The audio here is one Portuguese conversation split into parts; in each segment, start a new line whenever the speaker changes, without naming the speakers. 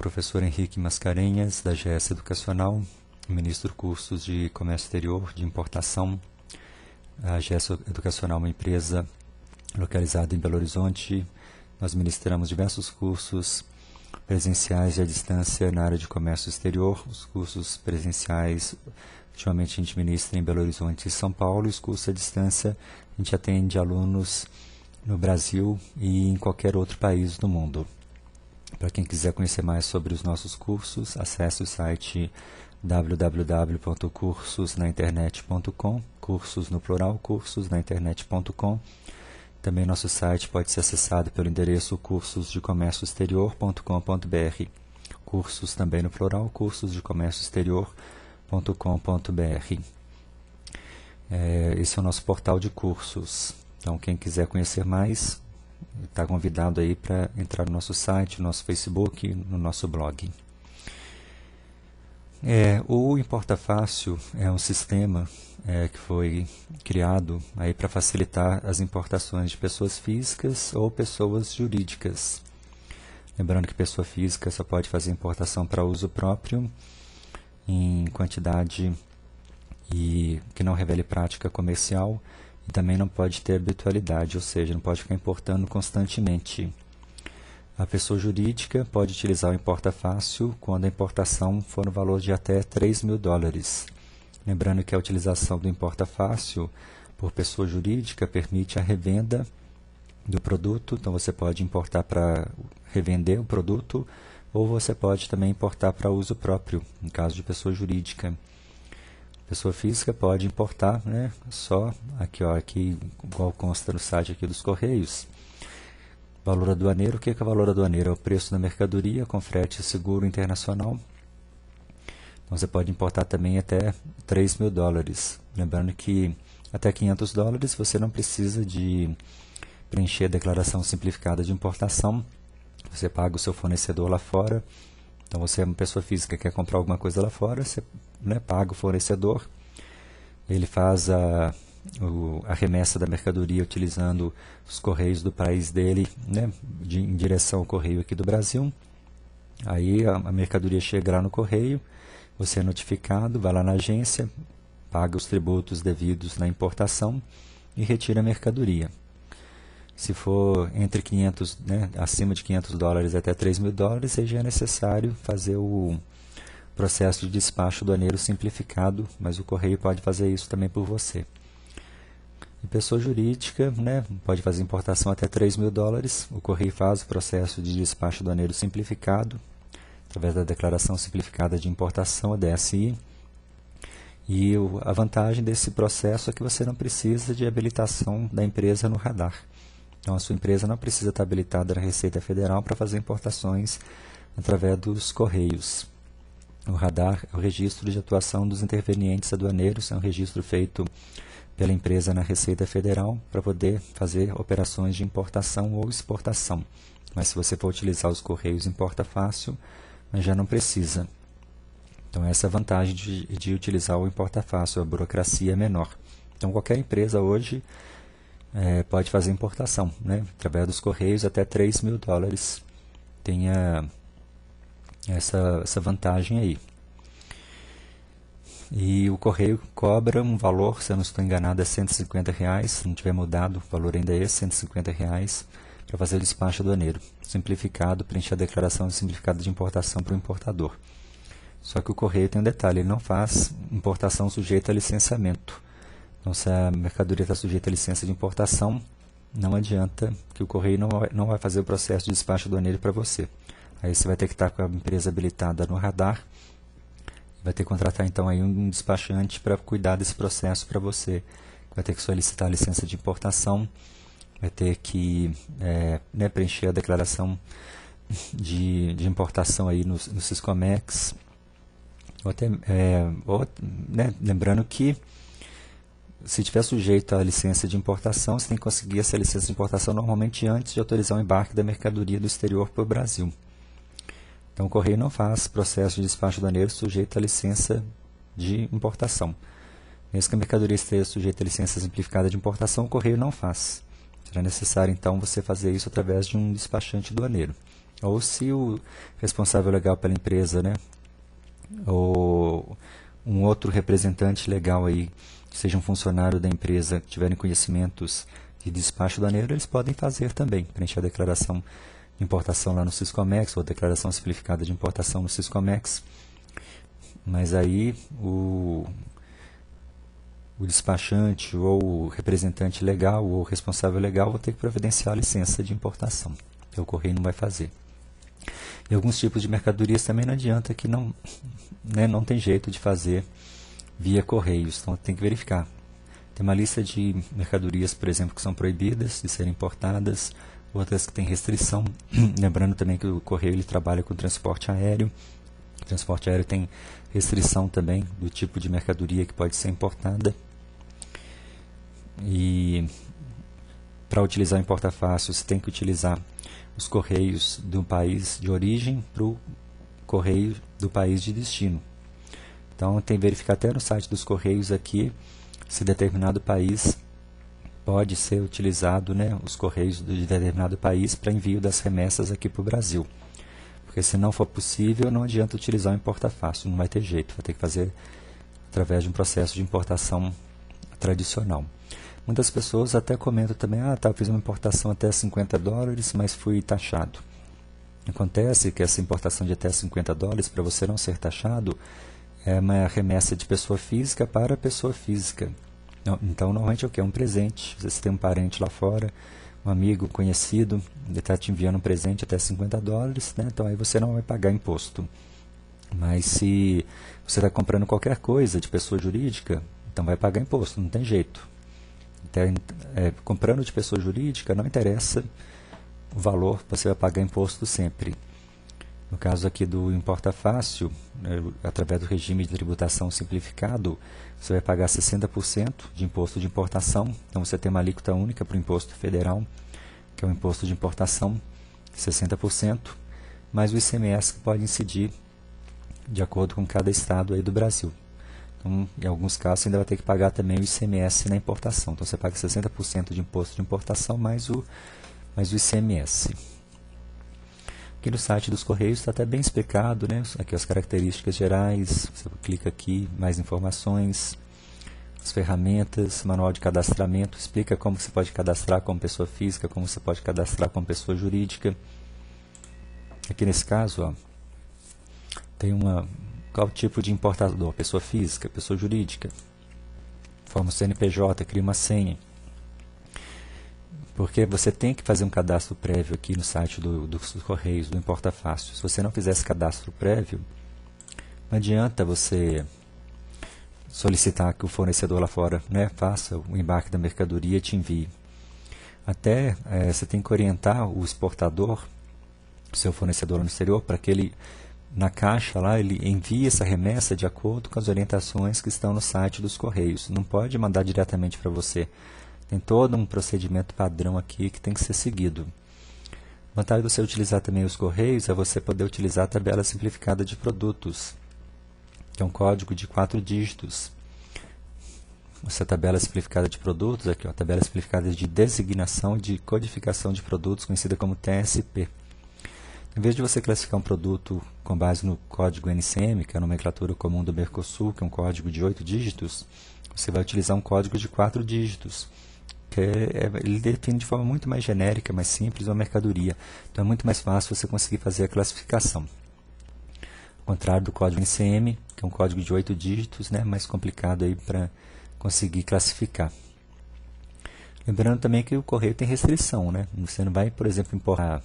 professor Henrique Mascarenhas, da GS Educacional, ministro cursos de comércio exterior, de importação. A GS Educacional é uma empresa localizada em Belo Horizonte. Nós ministramos diversos cursos presenciais e à distância na área de comércio exterior. Os cursos presenciais, ultimamente a gente ministra em Belo Horizonte e São Paulo, e os cursos à distância a gente atende alunos no Brasil e em qualquer outro país do mundo. Para quem quiser conhecer mais sobre os nossos cursos, acesse o site www.cursosnainternet.com, cursos no plural, cursosnainternet.com. Também nosso site pode ser acessado pelo endereço cursosdecomércioexterior.com.br, cursos também no plural, cursosdecomércioexterior.com.br. Esse é o nosso portal de cursos. Então, quem quiser conhecer mais, está convidado aí para entrar no nosso site, no nosso Facebook, no nosso blog. O Importa Fácil é um sistema que foi criado aí para facilitar as importações de pessoas físicas ou pessoas jurídicas. Lembrando que pessoa física só pode fazer importação para uso próprio em quantidade e que não revele prática comercial, e também não pode ter habitualidade, ou seja, não pode ficar importando constantemente. A pessoa jurídica pode utilizar o Importa Fácil quando a importação for no valor de até $3.000. Lembrando que a utilização do Importa Fácil por pessoa jurídica permite a revenda do produto, então você pode importar para revender o produto, ou você pode também importar para uso próprio, no caso de pessoa jurídica. Pessoa física pode importar, né, só aqui, igual consta no site aqui dos Correios. Valor aduaneiro, o que é valor aduaneiro? É o preço da mercadoria com frete seguro internacional. Então você pode importar também até $3.000. Lembrando que até $500 você não precisa de preencher a declaração simplificada de importação. Você paga o seu fornecedor lá fora. Então você é uma pessoa física que quer comprar alguma coisa lá fora, você paga o fornecedor, ele faz a remessa da mercadoria utilizando os correios do país dele, em direção ao correio aqui do Brasil. Aí a mercadoria chega lá no correio, você é notificado, vai lá na agência, paga os tributos devidos na importação e retira a mercadoria. Se for entre 500, acima de $500 até $3.000, aí já é necessário fazer o processo de despacho aduaneiro simplificado, mas o correio pode fazer isso também por você. E pessoa jurídica, pode fazer importação até $3.000, o correio faz o processo de despacho aduaneiro simplificado, através da declaração simplificada de importação, a DSI. E a vantagem desse processo é que você não precisa de habilitação da empresa no radar. Então, a sua empresa não precisa estar habilitada na Receita Federal para fazer importações através dos correios. O radar é o registro de atuação dos intervenientes aduaneiros, é um registro feito pela empresa na Receita Federal para poder fazer operações de importação ou exportação. Mas se você for utilizar os correios Importa Fácil, já não precisa. Então, essa é a vantagem de utilizar o Importa Fácil, a burocracia é menor. Então, qualquer empresa hoje pode fazer importação, através dos correios até $3.000. Tem essa vantagem aí. E o correio cobra um valor, se eu não estou enganado, é R$150, se não tiver mudado, o valor ainda é R$150 para fazer o despacho aduaneiro simplificado, preencher a declaração simplificada de importação para o importador. Só que o correio tem um detalhe, ele não faz importação sujeita a licenciamento. Então, se a mercadoria está sujeita à licença de importação, não adianta que o correio não vai fazer o processo de despacho aduaneiro para você. Aí você vai ter que estar com a empresa habilitada no radar, vai ter que contratar então aí um despachante para cuidar desse processo para você. Vai ter que solicitar a licença de importação, vai ter que preencher a declaração de importação aí no Siscomex. Lembrando que se estiver sujeito à licença de importação, você tem que conseguir essa licença de importação normalmente antes de autorizar o embarque da mercadoria do exterior para o Brasil. Então, o correio não faz processo de despacho aduaneiro sujeito à licença de importação. Mesmo que a mercadoria esteja sujeita à licença simplificada de importação, o correio não faz. Será necessário, então, você fazer isso através de um despachante aduaneiro. Ou se o responsável legal pela empresa, né, ou um outro representante legal aí, que seja um funcionário da empresa, que tiverem conhecimentos de despacho aduaneiro, eles podem fazer também, preencher a declaração de importação lá no Siscomex, ou a declaração simplificada de importação no Siscomex. Mas aí o despachante ou o representante legal ou o responsável legal vão ter que providenciar a licença de importação, que o correio não vai fazer. E alguns tipos de mercadorias também não adianta, que não, né, não tem jeito de fazer via correios, então tem que verificar. Tem uma lista de mercadorias, por exemplo, que são proibidas de serem importadas, outras que têm restrição. Lembrando também que o correio ele trabalha com transporte aéreo. O transporte aéreo tem restrição também do tipo de mercadoria que pode ser importada. E para utilizar o Importa Fácil, você tem que utilizar os correios do país de origem para o correio do país de destino. Então tem que verificar até no site dos correios aqui se determinado país pode ser utilizado, né, os correios de determinado país para envio das remessas aqui para o Brasil. Porque se não for possível, não adianta utilizar o Importa Fácil, não vai ter jeito, vai ter que fazer através de um processo de importação tradicional. Muitas pessoas até comentam também, eu fiz uma importação até $50, mas fui taxado. Acontece que essa importação de até $50, para você não ser taxado, é uma remessa de pessoa física para pessoa física. Então, normalmente é o quê? É um presente. Você tem um parente lá fora, um amigo, conhecido, ele está te enviando um presente até $50, né? Então aí você não vai pagar imposto. Mas se você está comprando qualquer coisa de pessoa jurídica, então vai pagar imposto, não tem jeito. Comprando de pessoa jurídica, não interessa o valor, você vai pagar imposto sempre. No caso aqui do Importa Fácil, através do regime de tributação simplificado, você vai pagar 60% de imposto de importação. Então você tem uma alíquota única para o imposto federal, que é o imposto de importação, 60%, mais o ICMS que pode incidir de acordo com cada estado aí do Brasil. Então, em alguns casos, você ainda vai ter que pagar também o ICMS na importação. Então você paga 60% de imposto de importação mais o ICMS. Aqui no site dos Correios está até bem explicado, né? Aqui as características gerais, você clica aqui, mais informações, as ferramentas, manual de cadastramento, explica como você pode cadastrar como pessoa física, como você pode cadastrar como pessoa jurídica. Aqui nesse caso, tem qual tipo de importador, pessoa física, pessoa jurídica. Forma o CNPJ, cria uma senha. Porque você tem que fazer um cadastro prévio aqui no site dos Correios, do Importa Fácil. Se você não fizer esse cadastro prévio, não adianta você solicitar que o fornecedor lá fora, né, faça o embarque da mercadoria e te envie. Até você tem que orientar o exportador, o seu fornecedor no exterior, para que ele, na caixa lá, ele envie essa remessa de acordo com as orientações que estão no site dos Correios. Não pode mandar diretamente para você. Tem todo um procedimento padrão aqui que tem que ser seguido. A vantagem de você utilizar também os Correios é você poder utilizar a tabela simplificada de produtos, que é um código de 4 dígitos. Essa tabela simplificada de produtos, aqui, tabela simplificada de designação de codificação de produtos, conhecida como TSP. Em vez de você classificar um produto com base no código NCM, que é a nomenclatura comum do Mercosul, que é um código de 8 dígitos, você vai utilizar um código de 4 dígitos. Ele define de forma muito mais genérica, mais simples, uma mercadoria. Então é muito mais fácil você conseguir fazer a classificação. Ao contrário do código NCM, que é um código de 8 dígitos, né, mais complicado aí para conseguir classificar. Lembrando também que o correio tem restrição, né? Você não vai, por exemplo, importar,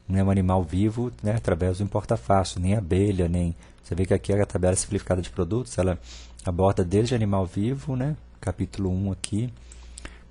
né, um animal vivo, né, através do Importa Fácil, nem abelha, nem... Você vê que aqui a tabela simplificada de produtos, ela aborda desde animal vivo, né, capítulo 1 aqui.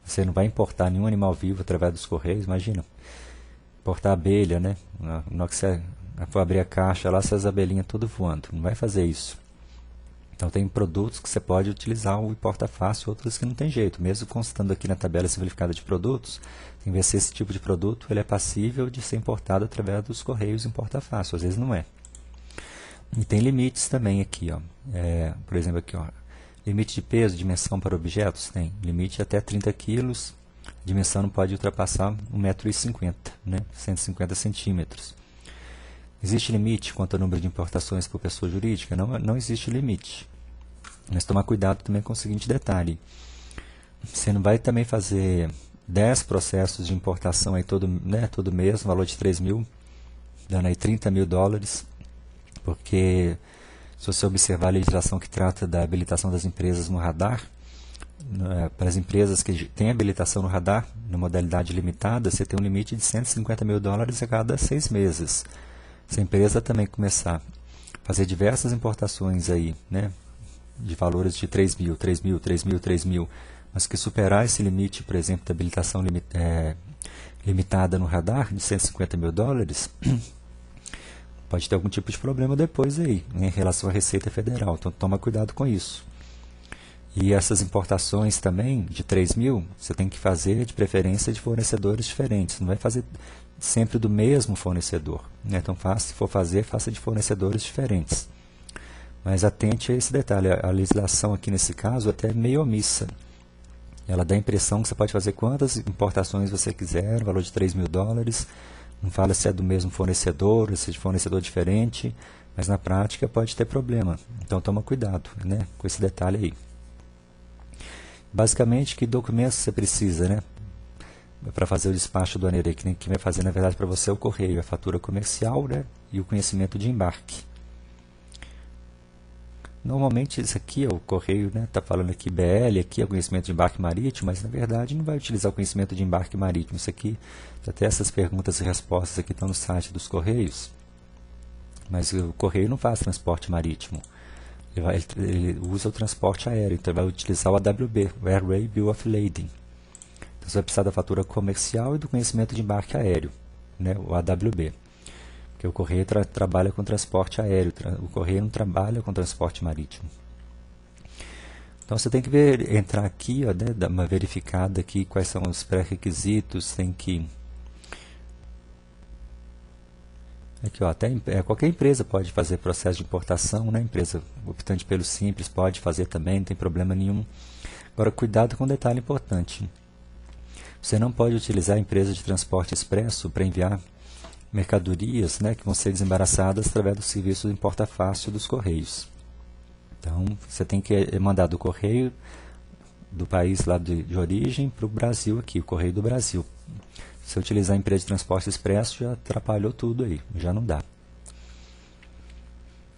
Você não vai importar nenhum animal vivo através dos correios, imagina. Importar abelha, né? Na hora que você for abrir a caixa lá, essas abelhinhas tudo voando. Não vai fazer isso. Então tem produtos que você pode utilizar o Importa Fácil, outros que não tem jeito. Mesmo constando aqui na tabela simplificada de produtos, tem que ver se esse tipo de produto ele é passível de ser importado através dos correios Importa Fácil. Às vezes não é. E tem limites também aqui, por exemplo aqui, limite de peso, dimensão para objetos, tem limite até 30 quilos, A dimensão não pode ultrapassar 1,50 m, né? 150 centímetros. Existe limite quanto ao número de importações por pessoa jurídica? Não existe limite. Mas tomar cuidado também com o seguinte detalhe. Você não vai também fazer 10 processos de importação aí todo mês, no valor de 3 mil, dando aí 30 mil dólares, porque se você observar a legislação que trata da habilitação das empresas no radar, para as empresas que têm habilitação no radar, na modalidade limitada, você tem um limite de 150 mil dólares a cada 6 meses. Se a empresa também começar a fazer diversas importações aí, né, de valores de 3 mil, 3 mil, 3 mil, 3 mil, mas que superar esse limite, por exemplo, da habilitação limitada no radar, de 150 mil dólares, pode ter algum tipo de problema depois aí, né, em relação à Receita Federal. Então, toma cuidado com isso. E essas importações também, de 3 mil, você tem que fazer de preferência de fornecedores diferentes. Não vai fazer sempre do mesmo fornecedor, né? Então, se for fazer, faça de fornecedores diferentes. Mas atente a esse detalhe. A legislação aqui nesse caso até é meio omissa. Ela dá a impressão que você pode fazer quantas importações você quiser, no valor de 3 mil dólares. Não fala se é do mesmo fornecedor, se é de fornecedor diferente, mas na prática pode ter problema. Então, toma cuidado, né, com esse detalhe aí. Basicamente, que documentos você precisa, né, para fazer o despacho aduaneiro? Quem vai fazer, na verdade, para você é o correio, a fatura comercial, né, e o conhecimento de embarque. Normalmente, isso aqui, o correio está falando aqui BL, aqui é o conhecimento de embarque marítimo, mas, na verdade, não vai utilizar o conhecimento de embarque marítimo. Isso aqui, até essas perguntas e respostas aqui estão no site dos Correios, mas o correio não faz transporte marítimo. Ele usa o transporte aéreo, então ele vai utilizar o AWB, o Airway Bill of Lading. Então você vai precisar da fatura comercial e do conhecimento de embarque aéreo, né, o AWB. Porque o correio trabalha com transporte aéreo, o correio não trabalha com transporte marítimo. Então você tem que entrar aqui, ó, né, dar uma verificada aqui quais são os pré-requisitos, tem que... Aqui, ó, qualquer empresa pode fazer processo de importação, né? Empresa optante pelo Simples pode fazer também, não tem problema nenhum. Agora, cuidado com um detalhe importante. Você não pode utilizar a empresa de transporte expresso para enviar mercadorias, né, que vão ser desembaraçadas através do serviço de importa fácil dos Correios. Então, você tem que mandar do correio do país lá de origem para o Brasil aqui, o Correio do Brasil. Se eu utilizar a empresa de transporte expresso, já atrapalhou tudo aí, já não dá.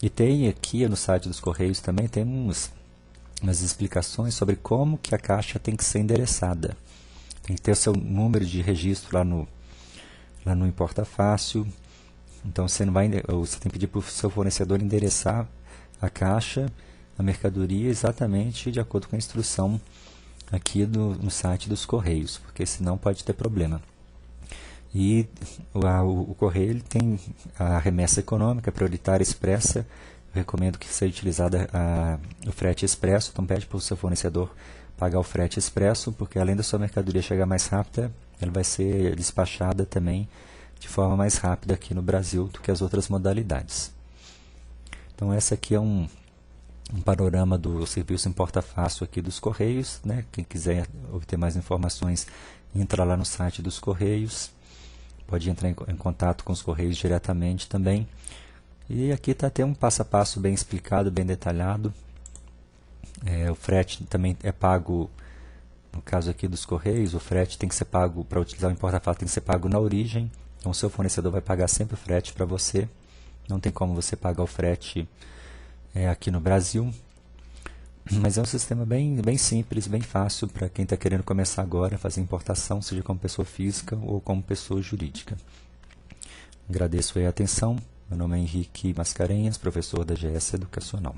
E tem aqui no site dos Correios também, tem umas explicações sobre como que a caixa tem que ser endereçada. Tem que ter o seu número de registro lá no Importa Fácil. Então você tem que pedir para o seu fornecedor endereçar a caixa, a mercadoria exatamente de acordo com a instrução aqui no site dos Correios, porque senão pode ter problema. E o correio ele tem a remessa econômica prioritária expressa. Eu recomendo que seja utilizada o frete expresso. Então pede para o seu fornecedor pagar o frete expresso, porque além da sua mercadoria chegar mais rápida, ela vai ser despachada também de forma mais rápida aqui no Brasil do que as outras modalidades. Então essa aqui é um panorama do serviço Importa Fácil aqui dos Correios, né? Quem quiser obter mais informações, entra lá no site dos Correios. Pode entrar em contato com os Correios diretamente também. E aqui está até um passo a passo bem explicado, bem detalhado. O frete também é pago, no caso aqui dos Correios, o frete tem que ser pago, para utilizar o Importa Fácil, tem que ser pago na origem. Então o seu fornecedor vai pagar sempre o frete para você. Não tem como você pagar o frete aqui no Brasil. Mas é um sistema bem simples, bem fácil para quem está querendo começar agora a fazer importação, seja como pessoa física ou como pessoa jurídica. Agradeço aí a atenção. Meu nome é Henrique Mascarenhas, professor da GS Educacional.